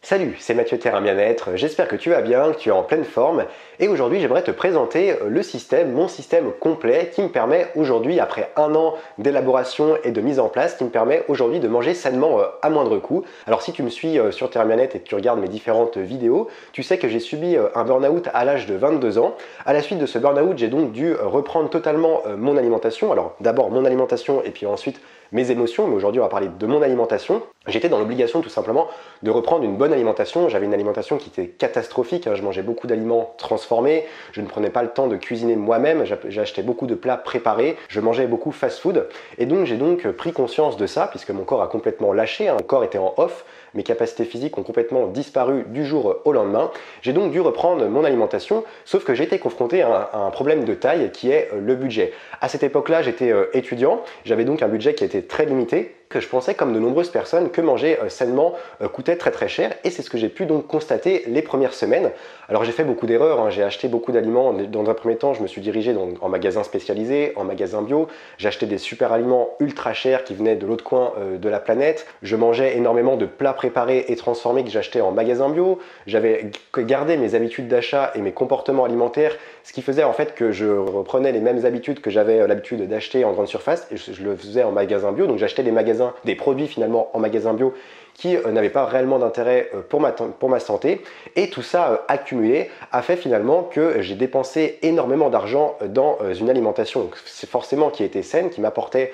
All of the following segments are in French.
Salut, c'est Mathieu Terrain Bien-être, j'espère que tu vas bien, que tu es en pleine forme et aujourd'hui j'aimerais te présenter mon système complet qui me permet aujourd'hui, après un an d'élaboration et de mise en place, qui me permet aujourd'hui de manger sainement à moindre coût. Alors si tu me suis sur Terrain Bien-être et que tu regardes mes différentes vidéos, tu sais que j'ai subi un burn-out à l'âge de 22 ans. À la suite de ce burn-out, j'ai donc dû reprendre totalement mon alimentation. Alors d'abord mon alimentation et puis ensuite mes émotions, mais aujourd'hui on va parler de mon alimentation. J'étais dans l'obligation tout simplement de reprendre une bonne alimentation. J'avais une alimentation qui était catastrophique, je mangeais beaucoup d'aliments transformés, je ne prenais pas le temps de cuisiner moi-même, j'achetais beaucoup de plats préparés, je mangeais beaucoup fast-food et donc j'ai donc pris conscience de ça puisque mon corps a complètement lâché, mon corps était en off, mes capacités physiques ont complètement disparu du jour au lendemain. J'ai donc dû reprendre mon alimentation, sauf que j'ai été confronté à un problème de taille qui est le budget. À cette époque-là, j'étais étudiant, j'avais donc un budget qui était très limité, que je pensais comme de nombreuses personnes que manger sainement coûtait très très cher et c'est ce que j'ai pu donc constater les premières semaines. Alors j'ai fait beaucoup d'erreurs, j'ai acheté beaucoup d'aliments. Dans un premier temps, je me suis dirigé en magasin spécialisé, en magasin bio. J'ai acheté des super aliments ultra chers qui venaient de l'autre coin de la planète. Je mangeais énormément de plats préparés et transformés que j'achetais en magasin bio. J'avais gardé mes habitudes d'achat et mes comportements alimentaires, ce qui faisait en fait que je reprenais les mêmes habitudes que j'avais l'habitude d'acheter en grande surface et je le faisais en magasin bio. Donc j'achetais des produits finalement en magasin bio qui n'avaient pas réellement d'intérêt pour ma santé. Et tout ça accumulé a fait finalement que j'ai dépensé énormément d'argent dans une alimentation c'est forcément qui était saine, qui m'apportait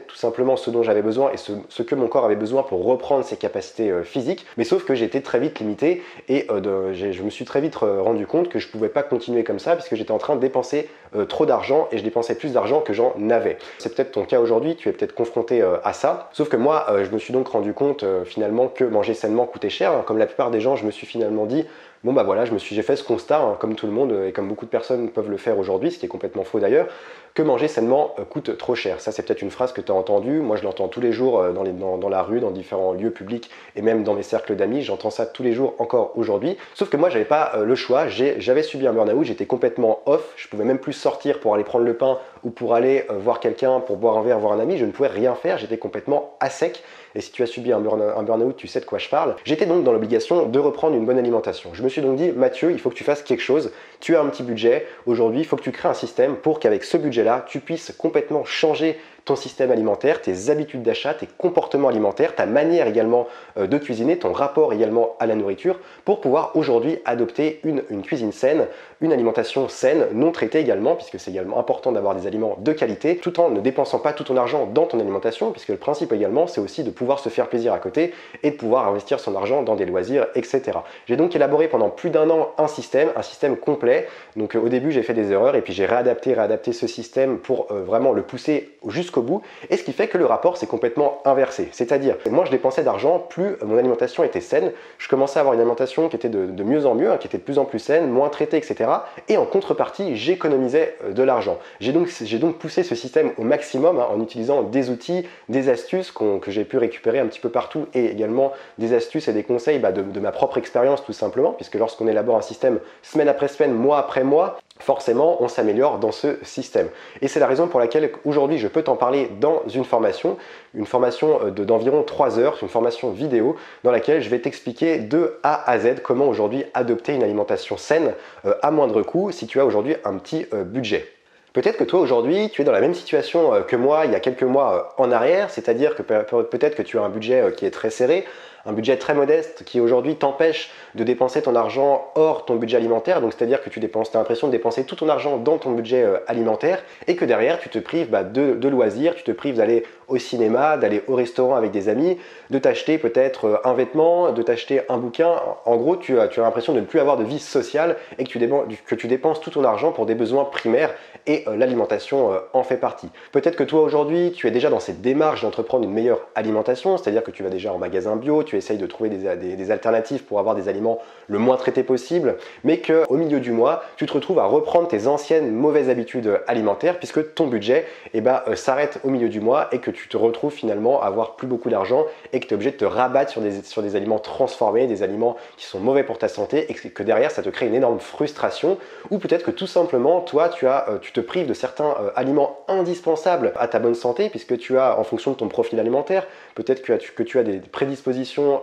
tout simplement ce dont j'avais besoin et ce que mon corps avait besoin pour reprendre ses capacités physiques. Mais sauf que j'étais très vite limité et je me suis très vite rendu compte que je ne pouvais pas continuer comme ça puisque j'étais en train de dépenser trop d'argent et je dépensais plus d'argent que j'en avais. C'est peut-être ton cas aujourd'hui, tu es peut-être confronté à ça. Sauf que moi, je me suis donc rendu compte finalement que manger sainement coûtait cher. Comme la plupart des gens, je me suis finalement dit bon bah voilà, j'ai fait ce constat, comme tout le monde et comme beaucoup de personnes peuvent le faire aujourd'hui, ce qui est complètement faux d'ailleurs, que manger sainement coûte trop cher. Ça c'est peut-être une phrase que tu as entendue, moi je l'entends tous les jours dans la rue, dans différents lieux publics et même dans mes cercles d'amis, j'entends ça tous les jours encore aujourd'hui. Sauf que moi j'avais pas le choix, j'avais subi un burn-out, j'étais complètement off, je pouvais même plus sortir pour aller prendre le pain ou pour aller voir quelqu'un, pour boire un verre, voir un ami, je ne pouvais rien faire, j'étais complètement à sec. Et si tu as subi un burn-out, tu sais de quoi je parle. J'étais donc dans l'obligation de reprendre une bonne alimentation. Je me suis donc dit, Mathieu, il faut que tu fasses quelque chose. Tu as un petit budget. Aujourd'hui, il faut que tu crées un système pour qu'avec ce budget-là, tu puisses complètement changer ton système alimentaire, tes habitudes d'achat, tes comportements alimentaires, ta manière également de cuisiner, ton rapport également à la nourriture pour pouvoir aujourd'hui adopter une cuisine saine, une alimentation saine, non traitée également, puisque c'est également important d'avoir des aliments de qualité, tout en ne dépensant pas tout ton argent dans ton alimentation, puisque le principe également, c'est aussi de pouvoir se faire plaisir à côté et de pouvoir investir son argent dans des loisirs, etc. J'ai donc élaboré pendant plus d'un an un système complet. Donc au début, j'ai fait des erreurs et puis j'ai réadapté ce système pour vraiment le pousser jusqu'au bout, et ce qui fait que le rapport s'est complètement inversé. C'est-à-dire, moins je dépensais d'argent, plus mon alimentation était saine. Je commençais à avoir une alimentation qui était de mieux en mieux, qui était de plus en plus saine, moins traitée, etc. Et en contrepartie, j'économisais de l'argent. J'ai donc poussé ce système au maximum en utilisant des outils, des astuces que j'ai pu récupérer un petit peu partout et également des astuces et des conseils de ma propre expérience tout simplement, puisque lorsqu'on élabore un système semaine après semaine, mois après mois, forcément on s'améliore dans ce système. Et c'est la raison pour laquelle aujourd'hui je peux t'en parler dans une formation d'environ 3 heures, une formation vidéo dans laquelle je vais t'expliquer de A à Z comment aujourd'hui adopter une alimentation saine à moindre coût si tu as aujourd'hui un petit budget. Peut-être que toi aujourd'hui tu es dans la même situation que moi il y a quelques mois en arrière, c'est-à-dire que peut-être que tu as un budget qui est très serré, un budget très modeste qui aujourd'hui t'empêche de dépenser ton argent hors ton budget alimentaire, donc c'est-à-dire que tu as l'impression de dépenser tout ton argent dans ton budget alimentaire et que derrière tu te prives de loisirs, tu te prives d'aller au cinéma, d'aller au restaurant avec des amis, de t'acheter peut-être un vêtement, de t'acheter un bouquin. En gros, tu as l'impression de ne plus avoir de vie sociale et que tu dépenses tout ton argent pour des besoins primaires et l'alimentation en fait partie. Peut-être que toi aujourd'hui, tu es déjà dans cette démarche d'entreprendre une meilleure alimentation, c'est-à-dire que tu vas déjà en magasin bio, tu essayes de trouver des alternatives pour avoir des aliments le moins traités possible, mais qu'au milieu du mois, tu te retrouves à reprendre tes anciennes mauvaises habitudes alimentaires puisque ton budget s'arrête au milieu du mois et que tu te retrouves finalement à avoir plus beaucoup d'argent et que tu es obligé de te rabattre sur des aliments transformés, des aliments qui sont mauvais pour ta santé et que derrière ça te crée une énorme frustration, ou peut-être que tout simplement toi tu te prives de certains aliments indispensables à ta bonne santé puisque tu as, en fonction de ton profil alimentaire, peut-être que tu as des prédispositions restriction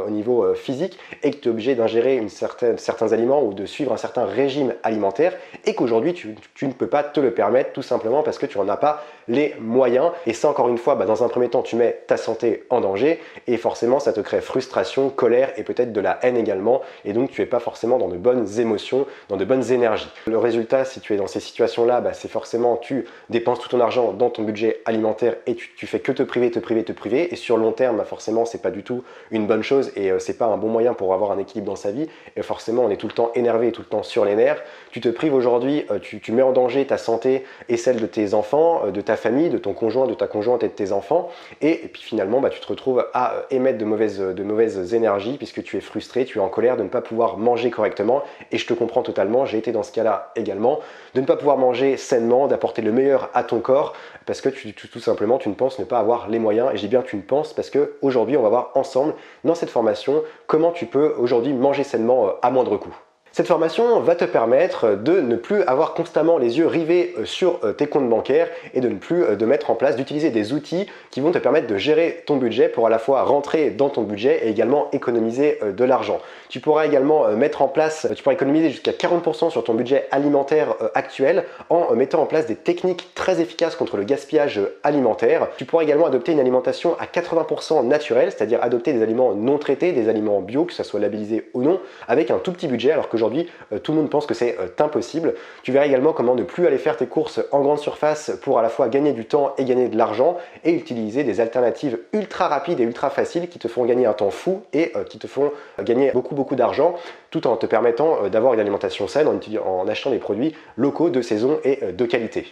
au niveau physique et que tu es obligé d'ingérer certains aliments ou de suivre un certain régime alimentaire et qu'aujourd'hui tu ne peux pas te le permettre tout simplement parce que tu n'en as pas les moyens. Et ça, encore une fois, dans un premier temps, tu mets ta santé en danger et forcément ça te crée frustration, colère et peut-être de la haine également, et donc tu n'es pas forcément dans de bonnes émotions, dans de bonnes énergies. Le résultat, si tu es dans ces situations-là, c'est forcément tu dépenses tout ton argent dans ton budget alimentaire et tu fais que te priver, et sur le long terme, forcément c'est pas du tout une bonne chose et c'est pas un bon moyen pour avoir un équilibre dans sa vie, et forcément on est tout le temps énervé et tout le temps sur les nerfs. Tu te prives aujourd'hui, tu mets en danger ta santé et celle de tes enfants, de ta famille, de ton conjoint, de ta conjointe et de tes enfants, et puis finalement tu te retrouves à émettre de mauvaises énergies puisque tu es frustré, tu es en colère de ne pas pouvoir manger correctement, et je te comprends totalement, j'ai été dans ce cas-là également, de ne pas pouvoir manger sainement, d'apporter le meilleur à ton corps parce que tout simplement tu ne penses ne pas avoir les moyens, et j'ai bien tu ne penses parce que aujourd'hui on va voir ensemble dans cette formation comment tu peux aujourd'hui manger sainement à moindre coût. Cette formation va te permettre de ne plus avoir constamment les yeux rivés sur tes comptes bancaires et de ne plus mettre en place, d'utiliser des outils qui vont te permettre de gérer ton budget pour à la fois rentrer dans ton budget et également économiser de l'argent. Tu pourras également mettre en place, tu pourras économiser jusqu'à 40% sur ton budget alimentaire actuel en mettant en place des techniques très efficaces contre le gaspillage alimentaire. Tu pourras également adopter une alimentation à 80% naturelle, c'est-à-dire adopter des aliments non traités, des aliments bio, que ça soit labellisé ou non, avec un tout petit budget, alors que aujourd'hui, tout le monde pense que c'est impossible. Tu verras également comment ne plus aller faire tes courses en grande surface pour à la fois gagner du temps et gagner de l'argent, et utiliser des alternatives ultra rapides et ultra faciles qui te font gagner un temps fou et qui te font gagner beaucoup d'argent, tout en te permettant d'avoir une alimentation saine en achetant des produits locaux, de saison et de qualité.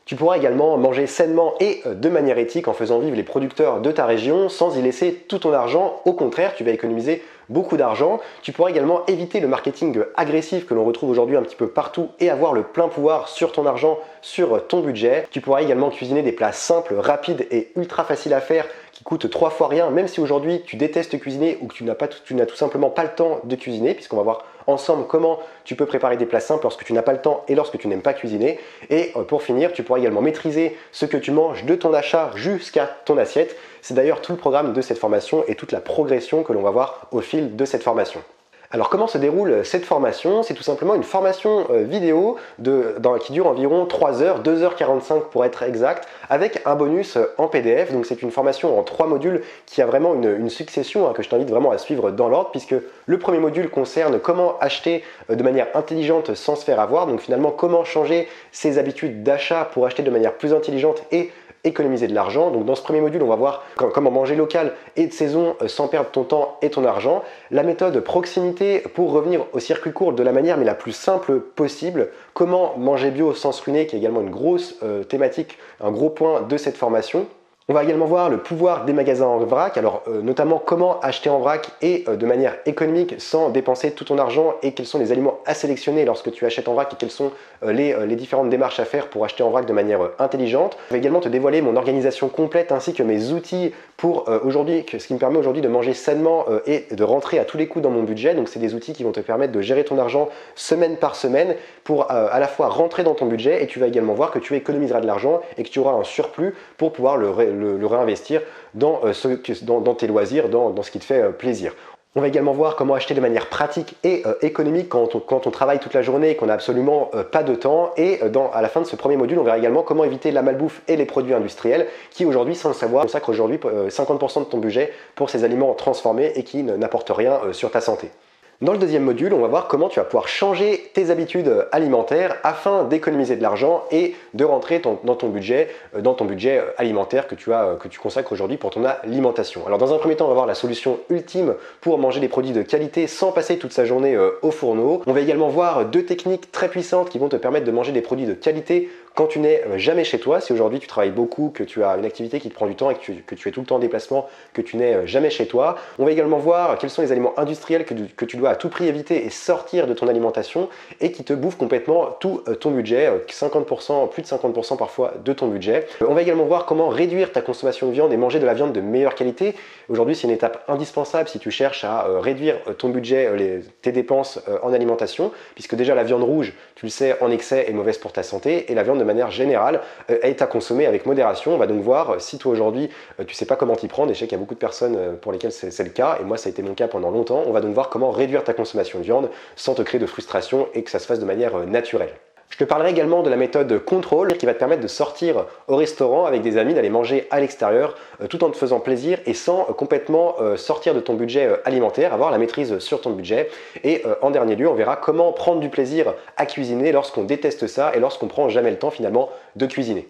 Tu pourras également manger sainement et de manière éthique en faisant vivre les producteurs de ta région sans y laisser tout ton argent. Au contraire, tu vas économiser beaucoup d'argent. Tu pourras également éviter le marketing agressif que l'on retrouve aujourd'hui un petit peu partout et avoir le plein pouvoir sur ton argent, sur ton budget. Tu pourras également cuisiner des plats simples, rapides et ultra faciles à faire qui coûtent 3 fois rien, même si aujourd'hui tu détestes cuisiner ou que tu n'as tout simplement pas le temps de cuisiner, puisqu'on va voir ensemble comment tu peux préparer des plats simples lorsque tu n'as pas le temps et lorsque tu n'aimes pas cuisiner. Et pour finir, tu pourras également maîtriser ce que tu manges de ton achat jusqu'à ton assiette. C'est d'ailleurs tout le programme de cette formation et toute la progression que l'on va voir au fil de cette formation. Alors comment se déroule cette formation? C'est tout simplement une formation vidéo qui dure environ 3 heures, 2h45 pour être exact, avec un bonus en PDF. Donc c'est une formation en 3 modules qui a vraiment une succession que je t'invite vraiment à suivre dans l'ordre, puisque le premier module concerne comment acheter de manière intelligente sans se faire avoir. Donc finalement comment changer ses habitudes d'achat pour acheter de manière plus intelligente et économiser de l'argent. Donc dans ce premier module, on va voir comment manger local et de saison sans perdre ton temps et ton argent. La méthode proximité pour revenir au circuit court de la manière mais la plus simple possible. Comment manger bio sans se ruiner, qui est également une grosse thématique, un gros point de cette formation. On va également voir le pouvoir des magasins en vrac, alors notamment comment acheter en vrac et de manière économique sans dépenser tout ton argent, et quels sont les aliments à sélectionner lorsque tu achètes en vrac et quelles sont les différentes démarches à faire pour acheter en vrac de manière intelligente. Je vais également te dévoiler mon organisation complète ainsi que mes outils pour aujourd'hui, ce qui me permet aujourd'hui de manger sainement et de rentrer à tous les coups dans mon budget. Donc c'est des outils qui vont te permettre de gérer ton argent semaine par semaine pour à la fois rentrer dans ton budget, et tu vas également voir que tu économiseras de l'argent et que tu auras un surplus pour pouvoir le réinvestir dans tes loisirs, dans ce qui te fait plaisir. On va également voir comment acheter de manière pratique et économique quand on travaille toute la journée et qu'on n'a absolument pas de temps. Et à la fin de ce premier module, on verra également comment éviter la malbouffe et les produits industriels qui aujourd'hui, sans le savoir, consacrent aujourd'hui 50% de ton budget pour ces aliments transformés et qui n'apportent rien sur ta santé. Dans le deuxième module, on va voir comment tu vas pouvoir changer tes habitudes alimentaires afin d'économiser de l'argent et de rentrer dans ton budget alimentaire que tu consacres aujourd'hui pour ton alimentation. Alors dans un premier temps, on va voir la solution ultime pour manger des produits de qualité sans passer toute sa journée au fourneau. On va également voir 2 techniques très puissantes qui vont te permettre de manger des produits de qualité quand tu n'es jamais chez toi. Si aujourd'hui tu travailles beaucoup, que tu as une activité qui te prend du temps et que tu es tout le temps en déplacement, que tu n'es jamais chez toi. On va également voir quels sont les aliments industriels que tu dois à tout prix éviter et sortir de ton alimentation et qui te bouffent complètement tout ton budget, 50%, plus de 50% parfois de ton budget. On va également voir comment réduire ta consommation de viande et manger de la viande de meilleure qualité. Aujourd'hui, c'est une étape indispensable si tu cherches à réduire ton budget, tes dépenses en alimentation, puisque déjà la viande rouge, tu le sais, en excès est mauvaise pour ta santé, et la viande de manière générale est à consommer avec modération. On va donc voir si toi aujourd'hui tu sais pas comment t'y prendre, et je sais qu'il y a beaucoup de personnes pour lesquelles c'est le cas, et moi ça a été mon cas pendant longtemps. On va donc voir comment réduire ta consommation de viande sans te créer de frustration et que ça se fasse de manière naturelle. Je te parlerai également de la méthode contrôle qui va te permettre de sortir au restaurant avec des amis, d'aller manger à l'extérieur tout en te faisant plaisir et sans complètement sortir de ton budget alimentaire, avoir la maîtrise sur ton budget. Et en dernier lieu, on verra comment prendre du plaisir à cuisiner lorsqu'on déteste ça et lorsqu'on prend jamais le temps finalement de cuisiner.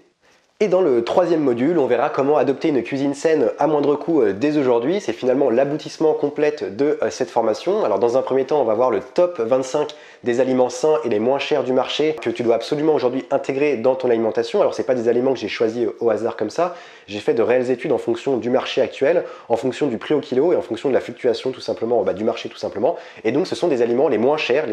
Et dans le troisième module, on verra comment adopter une cuisine saine à moindre coût dès aujourd'hui. C'est finalement l'aboutissement complet de cette formation. Alors dans un premier temps, on va voir le top 25 des aliments sains et les moins chers du marché que tu dois absolument aujourd'hui intégrer dans ton alimentation. Alors c'est pas des aliments que j'ai choisis au hasard comme ça. J'ai fait de réelles études en fonction du marché actuel, en fonction du prix au kilo et en fonction de la fluctuation tout simplement du marché tout simplement. Et donc ce sont des aliments les moins chers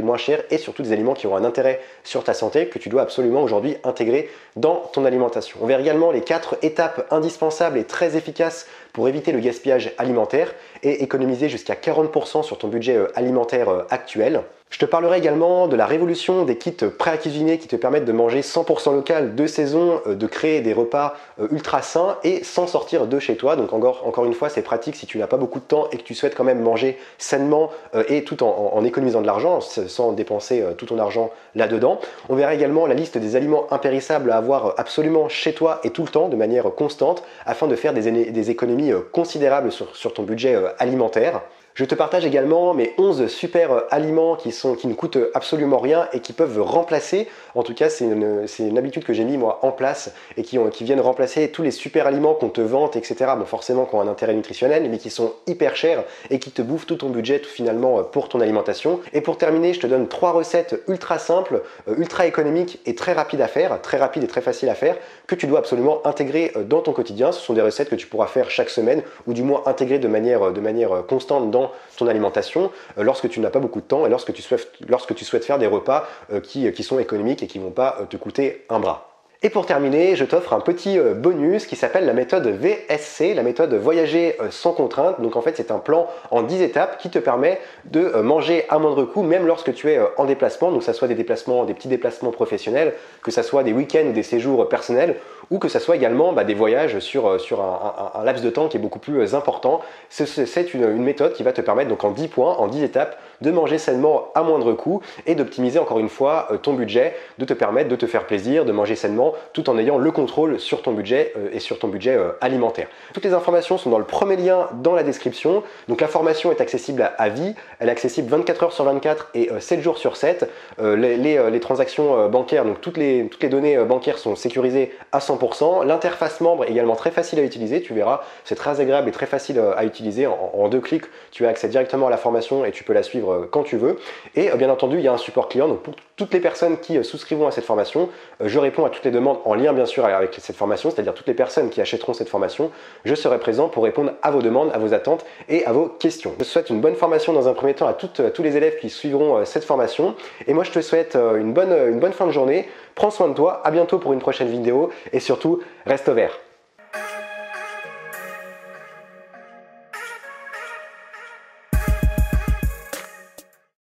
et surtout des aliments qui auront un intérêt sur ta santé que tu dois absolument aujourd'hui intégrer dans ton alimentation. On verra également les 4 étapes indispensables et très efficaces pour éviter le gaspillage alimentaire et économiser jusqu'à 40% sur ton budget alimentaire actuel. Je te parlerai également de la révolution des kits prêts à cuisiner qui te permettent de manger 100% local, de saison, de créer des repas ultra sains et sans sortir de chez toi. Donc encore une fois, c'est pratique si tu n'as pas beaucoup de temps et que tu souhaites quand même manger sainement et tout en économisant de l'argent, sans dépenser tout ton argent là-dedans. On verra également la liste des aliments impérissables à avoir absolument chez toi et tout le temps de manière constante afin de faire des économies considérables sur ton budget alimentaire. Je te partage également mes 11 super aliments qui ne coûtent absolument rien et qui peuvent remplacer, en tout cas c'est une habitude que j'ai mis moi en place et qui viennent remplacer tous les super aliments qu'on te vante, etc. Bon forcément qui ont un intérêt nutritionnel mais qui sont hyper chers et qui te bouffent tout ton budget finalement pour ton alimentation. Et pour terminer, je te donne 3 recettes ultra simples, ultra économiques et très rapides à faire, très rapides et très faciles à faire, que tu dois absolument intégrer dans ton quotidien. Ce sont des recettes que tu pourras faire chaque semaine ou du moins intégrer de manière constante dans ton alimentation lorsque tu n'as pas beaucoup de temps et lorsque tu souhaites faire des repas qui sont économiques et qui ne vont pas te coûter un bras. Et pour terminer, je t'offre un petit bonus qui s'appelle la méthode VSC, la méthode voyager sans contrainte. Donc en fait, c'est un plan en 10 étapes qui te permet de manger à moindre coût, même lorsque tu es en déplacement. Donc ça soit des petits déplacements professionnels, que ça soit des week-ends ou des séjours personnels, ou que ça soit également des voyages sur un laps de temps qui est beaucoup plus important. C'est une méthode qui va te permettre donc en 10 points, en 10 étapes, de manger sainement à moindre coût et d'optimiser encore une fois ton budget, de te permettre de te faire plaisir, de manger sainement tout en ayant le contrôle sur ton budget et sur ton budget alimentaire. Toutes les informations sont dans le premier lien dans la description. Donc la formation est accessible à vie, elle est accessible 24 heures sur 24 et 7 jours sur 7. Les transactions bancaires, donc toutes les données bancaires sont sécurisées à 100%. L'interface membre est également très facile à utiliser, tu verras, c'est très agréable et très facile à utiliser. En 2 clics, tu as accès directement à la formation et tu peux la suivre quand tu veux. Et bien entendu, il y a un support client, donc pour toutes les personnes qui souscrivent à cette formation, je réponds à toutes les demandes en lien bien sûr avec cette formation, c'est-à-dire toutes les personnes qui achèteront cette formation, je serai présent pour répondre à vos demandes, à vos attentes et à vos questions. Je souhaite une bonne formation dans un premier temps à tous les élèves qui suivront cette formation et moi je te souhaite une bonne fin de journée, prends soin de toi, à bientôt pour une prochaine vidéo et surtout reste au vert.